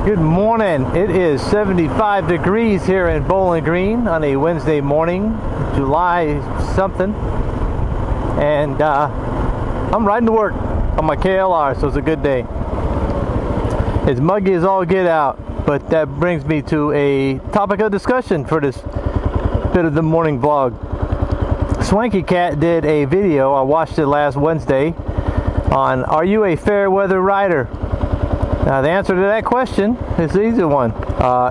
Good morning. It is 75 degrees here in Bowling Green on a Wednesday morning, July something, and I'm riding to work on my KLR, so it's a good day. It's muggy as all get out, but that brings me to a topic of discussion for this bit of the morning vlog. Swanky Cat did a video, I watched it last Wednesday, on are you a fair weather rider? Now the answer to that question is the easy one.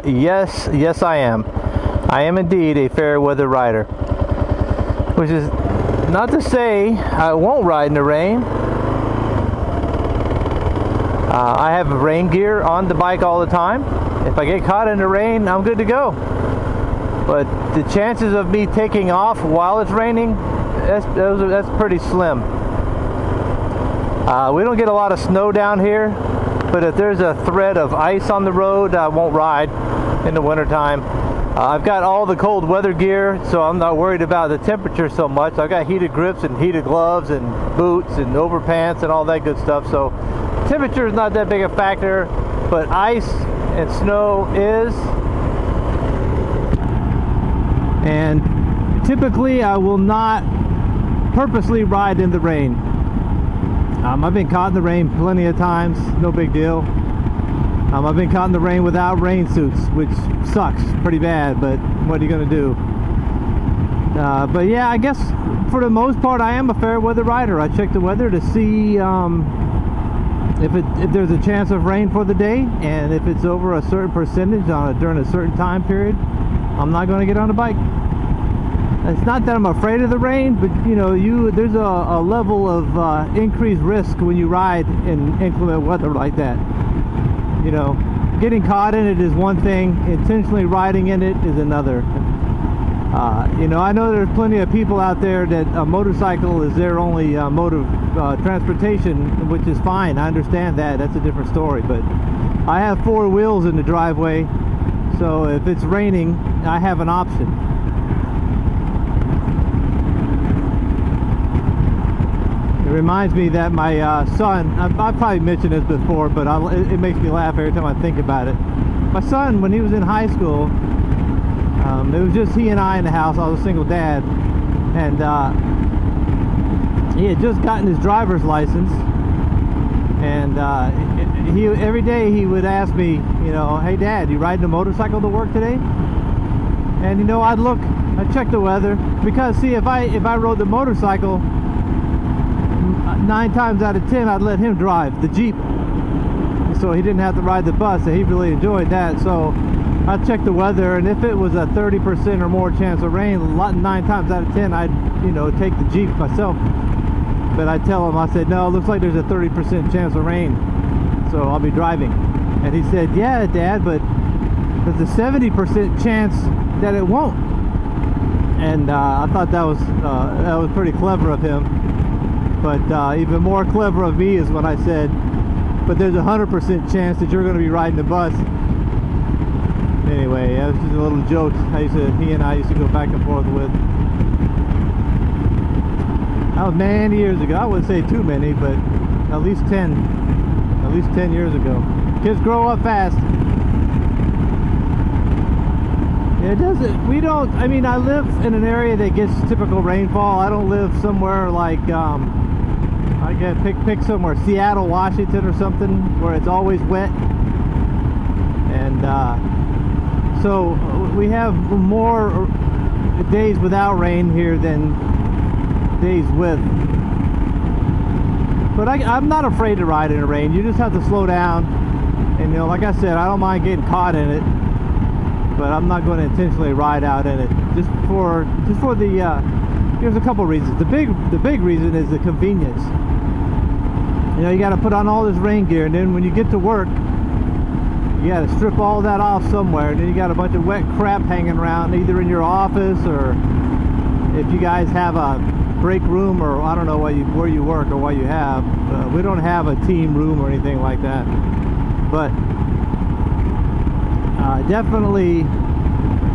Yes I am. I am indeed a fair weather rider. Which is not to say I won't ride in the rain. I have rain gear on the bike all the time. If I get caught in the rain, I'm good to go. But the chances of me taking off while it's raining, that's pretty slim. We don't get a lot of snow down here. But if there's a thread of ice on the road, I won't ride in the wintertime. I've got all the cold weather gear, so I'm not worried about the temperature so much. I've got heated grips and heated gloves and boots and overpants and all that good stuff. So temperature is not that big a factor, but ice and snow is. And typically I will not purposely ride in the rain. I've been caught in the rain plenty of times, no big deal. I've been caught in the rain without rain suits, which sucks pretty bad, but what are you going to do? But yeah, I guess for the most part I am a fair weather rider. I check the weather to see if there's a chance of rain for the day, and if it's over a certain percentage during a certain time period, I'm not going to get on the bike. It's not that I'm afraid of the rain, but you know, there's a level of increased risk when you ride in inclement weather like that. You know, getting caught in it is one thing, intentionally riding in it is another. You know, I know there's plenty of people out there that a motorcycle is their only mode of transportation, which is fine. I understand that. That's a different story. But I have 4 wheels in the driveway, so if it's raining, I have an option. It reminds me that my son, I've probably mentioned this before, but it makes me laugh every time I think about it. My son, when he was in high school, it was just he and I in the house. I was a single dad, and he had just gotten his driver's license, and every day he would ask me, you know, hey Dad, you riding a motorcycle to work today? And you know, I'd check the weather, because see, if I rode the motorcycle, 9 times out of 10 I'd let him drive the Jeep, so he didn't have to ride the bus, and he really enjoyed that. So I'd check the weather, and if it was a 30% or more chance of rain, 9 times out of 10 I'd, you know, take the Jeep myself. But I'd tell him, I said, no, it looks like there's a 30% chance of rain, so I'll be driving. And he said, yeah Dad, but there's a 70% chance that it won't. And I thought that was pretty clever of him. But even more clever of me is when I said, but there's a 100% chance that you're going to be riding the bus. Anyway, that was just a little joke he and I used to go back and forth with. That was many years ago. I wouldn't say too many, but at least 10 years ago. Kids grow up fast. It doesn't, I mean, I live in an area that gets typical rainfall. I don't live somewhere like, I get pick somewhere, Seattle, Washington or something, where it's always wet. And so we have more days without rain here than days with. But I'm not afraid to ride in the rain. You just have to slow down. And you know, like I said, I don't mind getting caught in it, but I'm not going to intentionally ride out in it. Just for the there's a couple reasons. The big reason is the convenience. You know, you got to put on all this rain gear, and then when you get to work, you got to strip all that off somewhere, and then you got a bunch of wet crap hanging around, either in your office, or if you guys have a break room, or I don't know where you work or what you have. We don't have a team room or anything like that, but definitely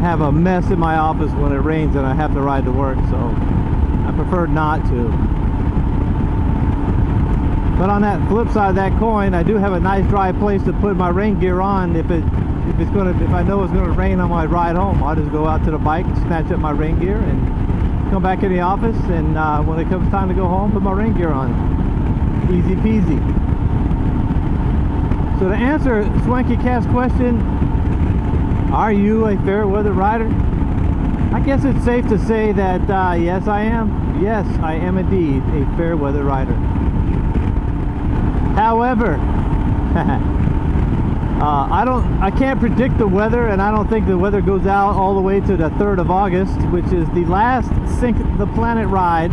have a mess in my office when it rains and I have to ride to work, so I prefer not to. But on that flip side of that coin, I do have a nice dry place to put my rain gear on. If I know it's gonna rain on my ride home, I'll just go out to the bike and snatch up my rain gear and come back in the office, and when it comes time to go home, put my rain gear on. Easy peasy. So to answer Swanky Cat's question, are you a fair weather rider? I guess it's safe to say that yes, I am. Yes, I am indeed a fair weather rider. However, I can't predict the weather, and I don't think the weather goes out all the way to the 3rd of August, which is the last Sink the Planet ride.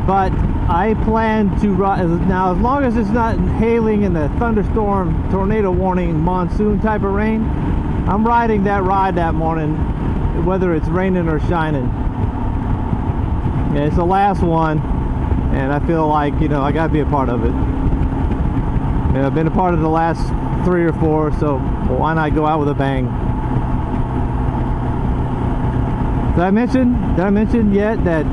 But I plan to ride now, as long as it's not hailing and the thunderstorm, tornado warning, monsoon type of rain. I'm riding that ride that morning, whether it's raining or shining. Yeah, it's the last one, and I feel like, you know, I gotta be a part of it. And I've been a part of the last 3 or 4, so why not go out with a bang? Did I mention yet that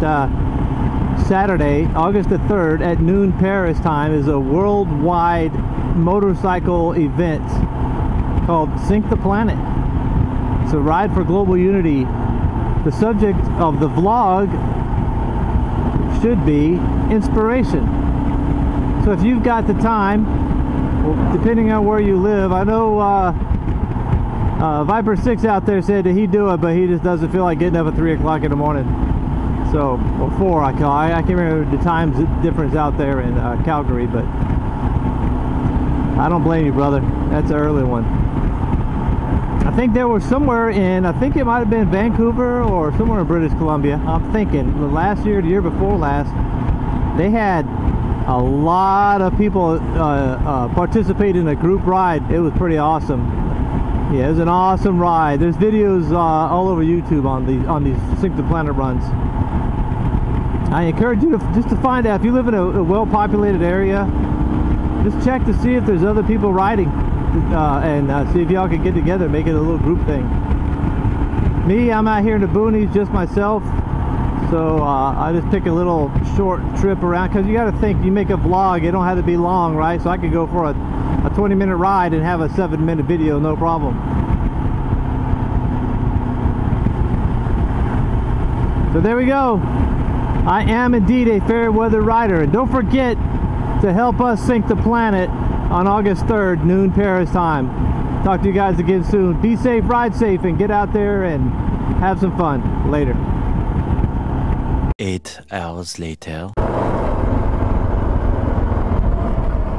Saturday, August the 3rd at noon Paris time is a worldwide motorcycle event called Sink the Planet. It's a ride for global unity. The subject of the vlog should be inspiration. So if you've got the time, well, depending on where you live, I know Viper 6 out there said that he'd do it, but he just doesn't feel like getting up at 3 o'clock in the morning. So, or 4, I can't remember the time difference out there in Calgary, but I don't blame you, brother. That's an early one. I think there was somewhere in, I think it might have been Vancouver or somewhere in British Columbia. I'm thinking the last year, the year before last, they had a lot of people participate in a group ride. It was pretty awesome. Yeah, it was an awesome ride. There's videos all over YouTube on these Sink the Planet runs. I encourage you to just to find out, if you live in a well-populated area, just check to see if there's other people riding, and see if y'all can get together and make it a little group thing. Me, I'm out here in the boonies just myself, so I just pick a little short trip around, because you got to think, you make a vlog, it don't have to be long, right? So I could go for a 20-minute ride and have a 7-minute video, no problem. So there we go. I am indeed a fair weather rider, and don't forget to help us sink the planet on August 3rd, noon Paris time. Talk to you guys again soon. Be safe, ride safe, and get out there and have some fun. Later. 8 hours later.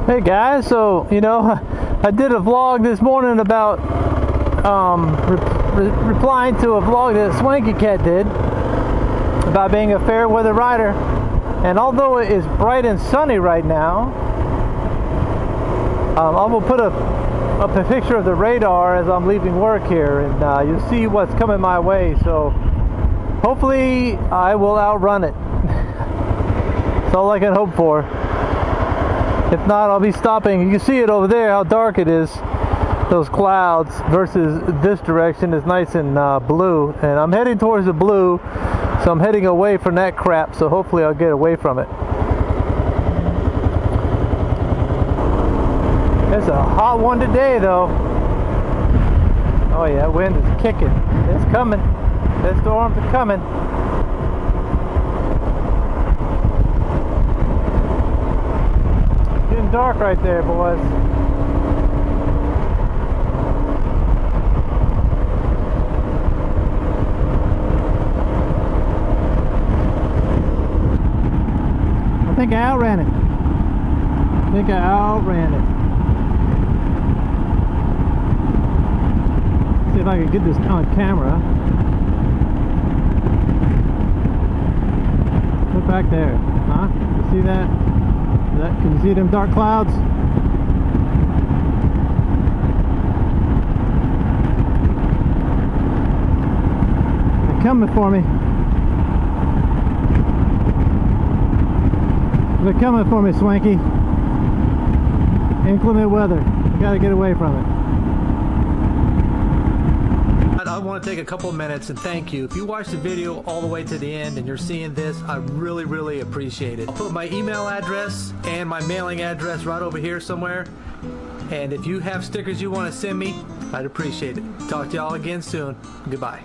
Hey guys, so you know, I did a vlog this morning about replying to a vlog that Swanky Cat did about being a fair weather rider, and although it is bright and sunny right now, I will put up a picture of the radar as I'm leaving work here, and you'll see what's coming my way. So hopefully I will outrun it. That's all I can hope for. If not, I'll be stopping. You can see it over there, how dark it is. Those clouds versus this direction is nice and blue, and I'm heading towards the blue, so I'm heading away from that crap, so hopefully I'll get away from it. It's a hot one today though. Oh yeah, wind is kicking. It's coming. The storms are coming. It's getting dark right there, boys. I think I outran it. See if I can get this on camera. Look back there. Huh? You see that? Can you see them dark clouds? They're coming for me. They're coming for me, Swanky. Inclement weather. I gotta get away from it. I want to take a couple of minutes and thank you. If you watched the video all the way to the end and you're seeing this, I really appreciate it. I'll put my email address and my mailing address right over here somewhere. And if you have stickers you want to send me, I'd appreciate it. Talk to y'all again soon. Goodbye.